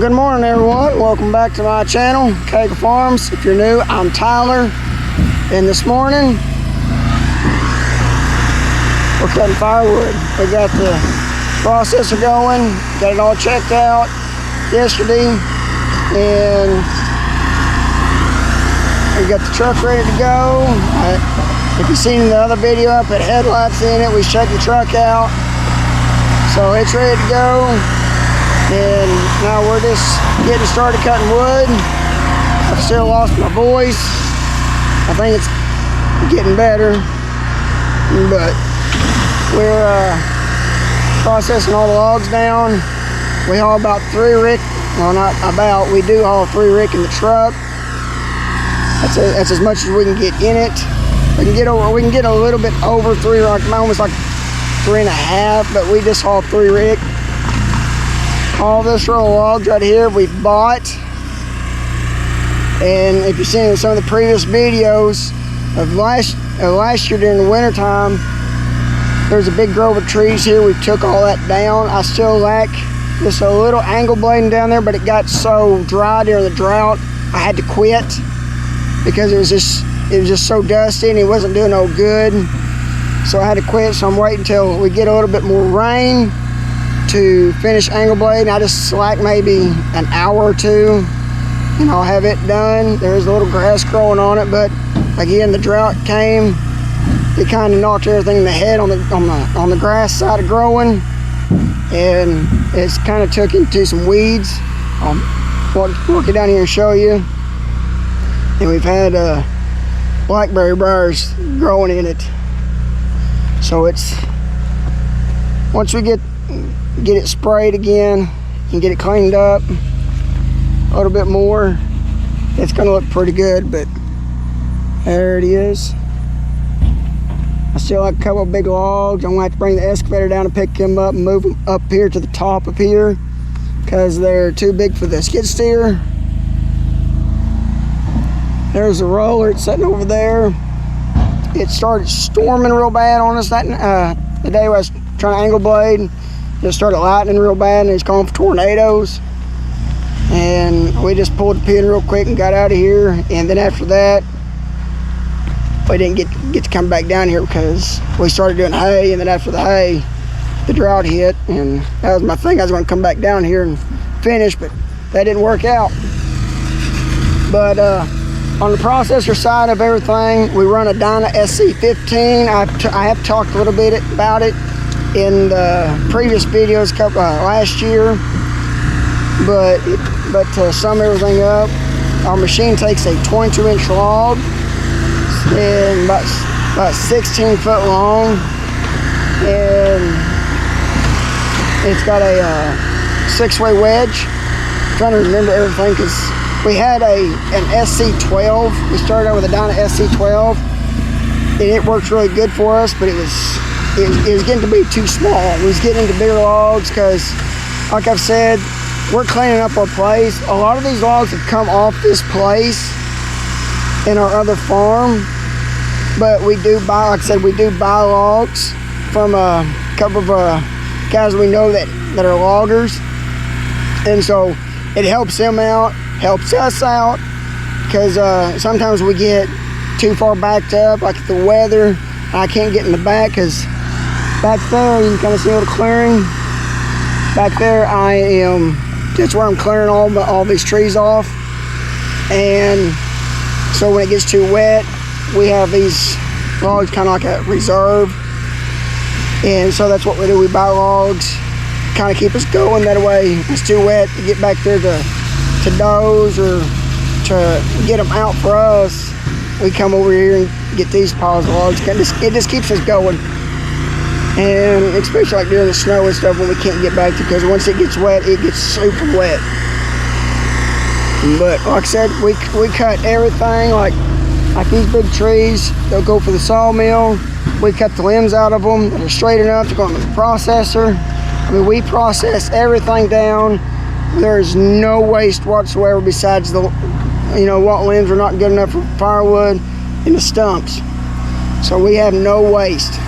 Good morning, everyone. Welcome back to my channel, Kegel Farms. If you're new, I'm Tyler, and this morning we're cutting firewood. We got the processor going, got it all checked out yesterday, and we got the truck ready to go. If you've seen the other video, I put headlights in it. We checked the truck out, so it's ready to go. And now we're just getting started cutting wood. I've still lost my voice. I think it's getting better, but we're processing all the logs down. We haul about 3 rick, well, not about, we do haul 3 rick in the truck. That's as much as we can get in it. We can get a little bit over 3, like almost like 3.5, but we just haul 3 rick. All this row of logs right here we bought, and if you've seen some of the previous videos of last year during the winter time, there's a big grove of trees here. We took all that down. I still lack just a little angle blading down there, but it got so dry during the drought I had to quit because it was just so dusty and it wasn't doing no good. So I had to quit. So I'm waiting until we get a little bit more rain to finish angle blade. I just slack maybe an hour or 2 and I'll have it done. There's a little grass growing on it, but again, the drought came. It kind of knocked everything in the head on the grass side of growing, and it's kind of took into some weeds. I'll walk it down here and show you. And we've had blackberry briars growing in it. So it's, once we get it sprayed again and get it cleaned up a little bit more, it's gonna look pretty good. But there it is. I still have a couple of big logs. I'm gonna have to bring the excavator down and pick them up and move them up here to the top of here because they're too big for the skid steer. There's the roller. It's sitting over there. It started storming real bad on us the day I was trying to angle blade. It started lightning real bad, and it's calling for tornadoes. And we just pulled the pin real quick and got out of here. And then after that, we didn't get to come back down here because we started doing hay. And then after the hay, the drought hit, and that was my thing. I was going to come back down here and finish, but that didn't work out. But on the processor side of everything, we run a Dyna SC15. I have talked a little bit about it in the previous videos last year, but to sum everything up, our machine takes a 22-inch log and about 16 foot long, and it's got a 6-way wedge. I'm trying to remember everything because we had an SC12. We started out with a Dyna SC12, and it worked really good for us, but it was getting to be too small. We was getting into bigger logs because, like I've said, we're cleaning up our place. A lot of these logs have come off this place in our other farm, but we do buy, like I said, we do buy logs from a couple of guys we know that are loggers, and so it helps them out, helps us out, because sometimes we get too far backed up, like the weather. I can't get in the back because back there, you can kind of see a little clearing. Back there, that's where I'm clearing all these trees off. And so when it gets too wet, we have these logs kind of like a reserve. And so that's what we do. We buy logs, kind of keep us going. That way, if it's too wet to get back there to doze or to get them out for us, we come over here and get these piles of logs. It just keeps us going. And especially like during the snow and stuff when we can't get back to, because once it gets wet, it gets super wet. But like I said, we cut everything, like these big trees, they'll go for the sawmill. We cut the limbs out of them that are straight enough to go in the processor. I mean, we process everything down. There's no waste whatsoever besides the, what limbs are not good enough for firewood and the stumps. So we have no waste.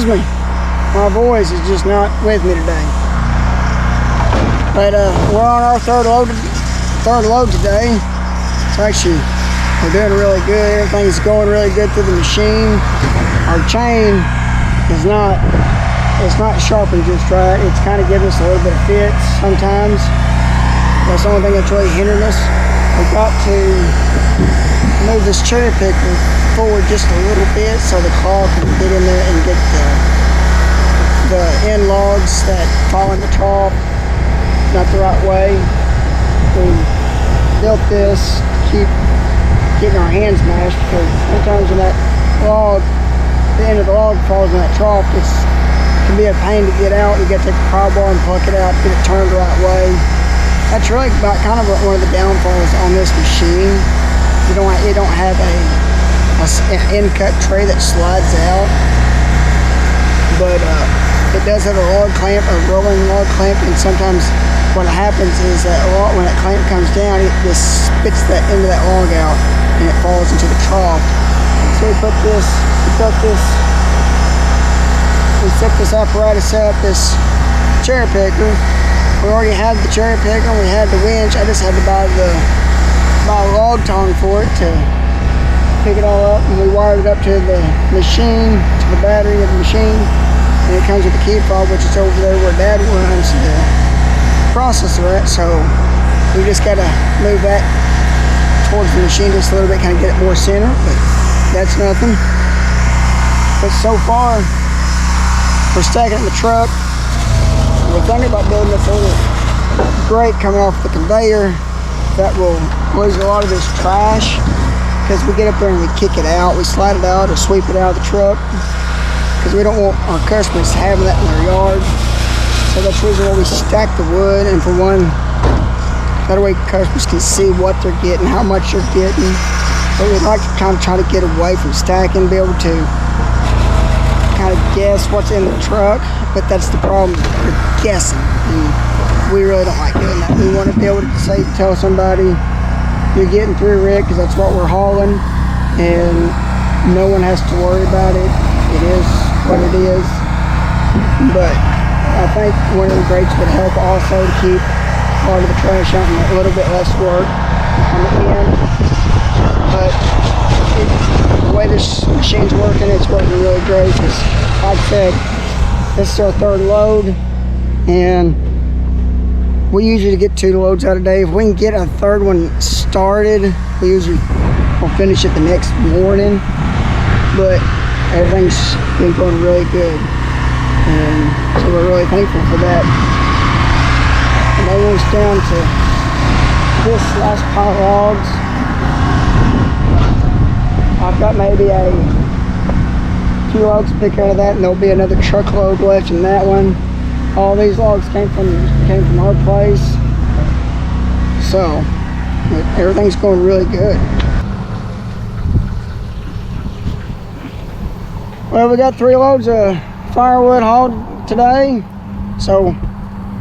Excuse me, my voice is just not with me today. But we're on our third load today. It's actually, we're doing really good. Everything's going really good through the machine. Our chain is not, it's not sharpened just right. It's kind of giving us a little bit of fits sometimes. That's the only thing that's really hindering us. We've got to move this cherry picker forward just a little bit so the claw can get in there and get the end logs that fall in the trough not the right way. We built this to keep getting our hands mashed, because sometimes when that log, the end of the log falls in that trough, it can be a pain to get out. You got to take a pry bar and pluck it out, get it turned the right way. That's really about kind of one of the downfalls on this machine. You don't have an end cut tray that slides out, but it does have a log clamp, a rolling log clamp, and sometimes what happens is that when that clamp comes down, it just spits that end of that log out and it falls into the trough. So we set this apparatus up, this cherry picker. We already had the cherry picker, we had the winch. I just had to buy a log tong for it to pick it all up, and we wired it up to the machine, to the battery of the machine, and it comes with the key fob, which is over there where Dad runs the processor at. So we just got to move that towards the machine just a little bit, kind of get it more center, but that's nothing. But so far, we're stacking it in the truck. We're thinking about building this little grate coming off the conveyor that will lose a lot of this trash, because we get up there and we kick it out, we slide it out or sweep it out of the truck, because we don't want our customers having that in their yard. So that's the reason why we stack the wood, and for one, that way customers can see what they're getting, how much they're getting. But we'd like to kind of try to get away from stacking, be able to kind of guess what's in the truck, but that's the problem with guessing, and we really don't like doing that. We want to be able to tell somebody, you're getting through, Rick, because that's what we're hauling, and no one has to worry about it. It is what it is. But I think one of the grates would help also to keep part of the trash out and a little bit less work on the end. But the way this machine's working, it's working really great, because like I said, this is our third load, and we usually get 2 loads out a day. If we can get a third one started, we'll finish it the next morning. But everything's been going really good, and so we're really thankful for that. And that goes down to this last pile of logs. I've got maybe a few logs to pick out of that, and there'll be another truckload left in that one. All these logs came from our place, so everything's going really good. Well, we got 3 loads of firewood hauled today, so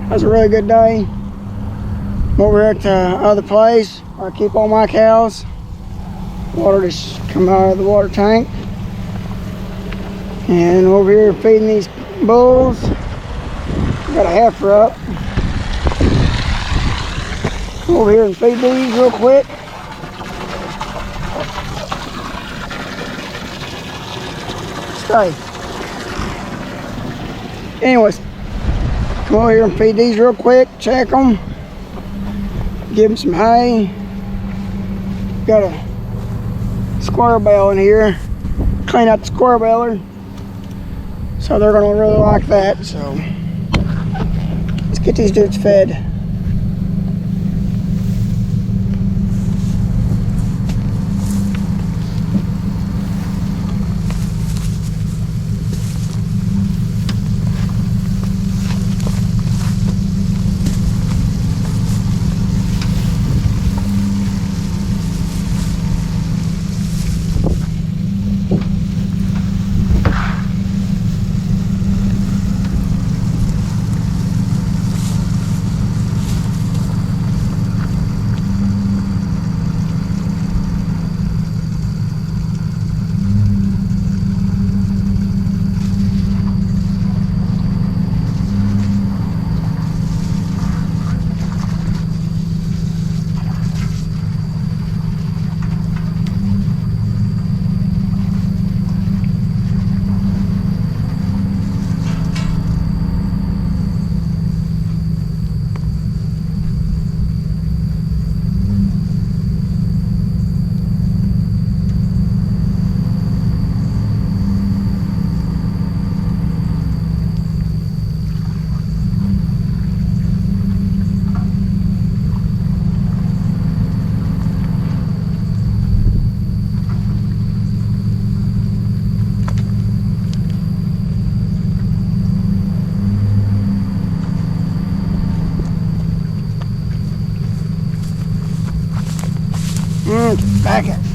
that was a really good day. I'm over here at the other place where I keep all my cows. Water just come out of the water tank, and over here feeding these bulls. Got a heifer up. Come over here and feed these real quick. Stay. Anyways, come over here and feed these real quick. Check them. Give them some hay. Got a squirrel bell in here. Clean out the squirrel beller. So they're gonna really like that. So let's get these dudes fed. Back it.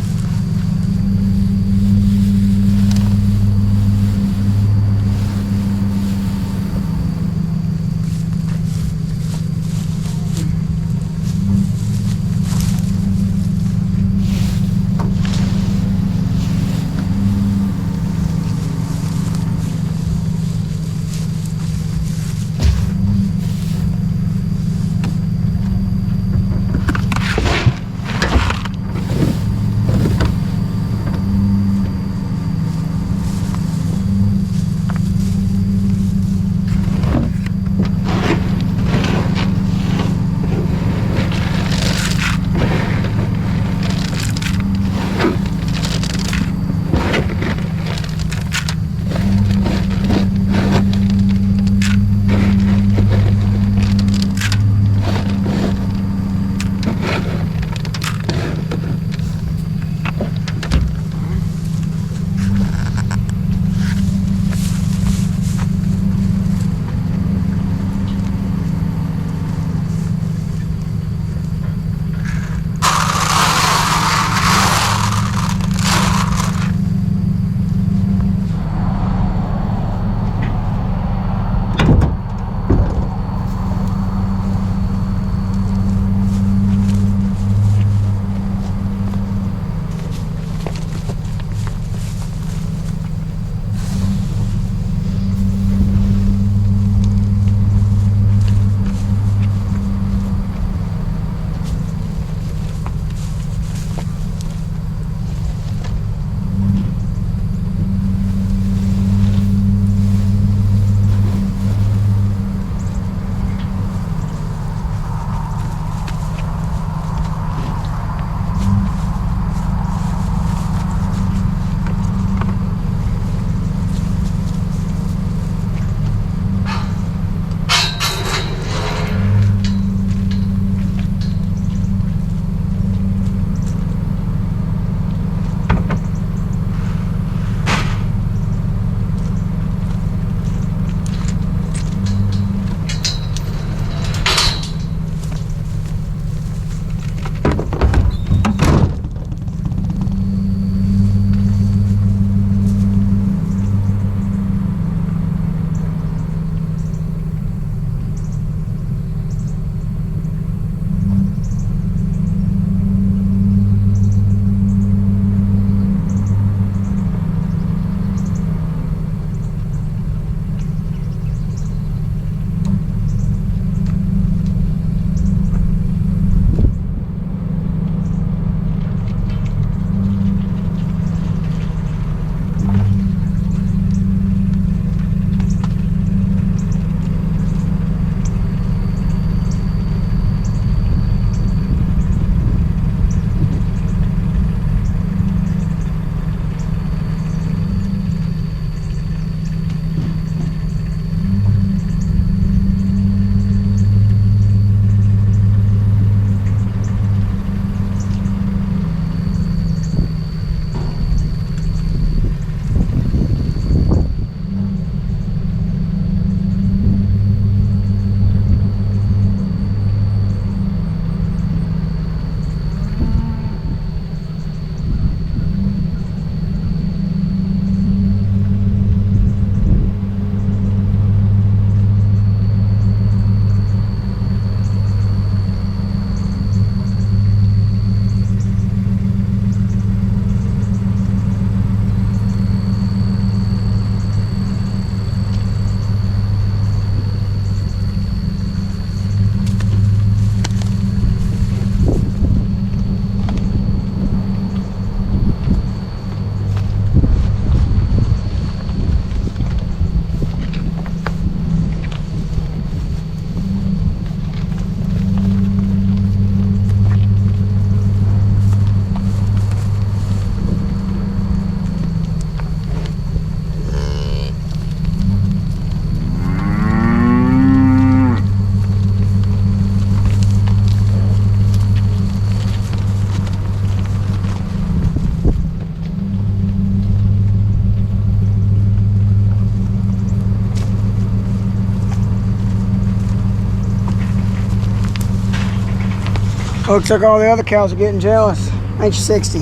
Looks like all the other cows are getting jealous. Ain't you 60?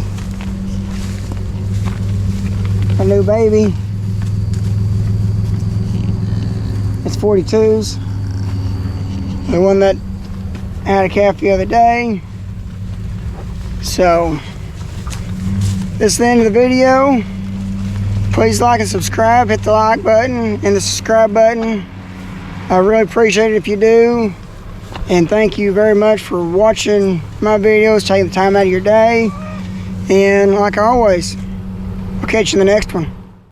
A new baby. It's 42s. The one that had a calf the other day. So, this is the end of the video. Please like and subscribe. Hit the like button and the subscribe button. I really appreciate it if you do. And thank you very much for watching my videos, taking the time out of your day. And like always, I'll catch you in the next one.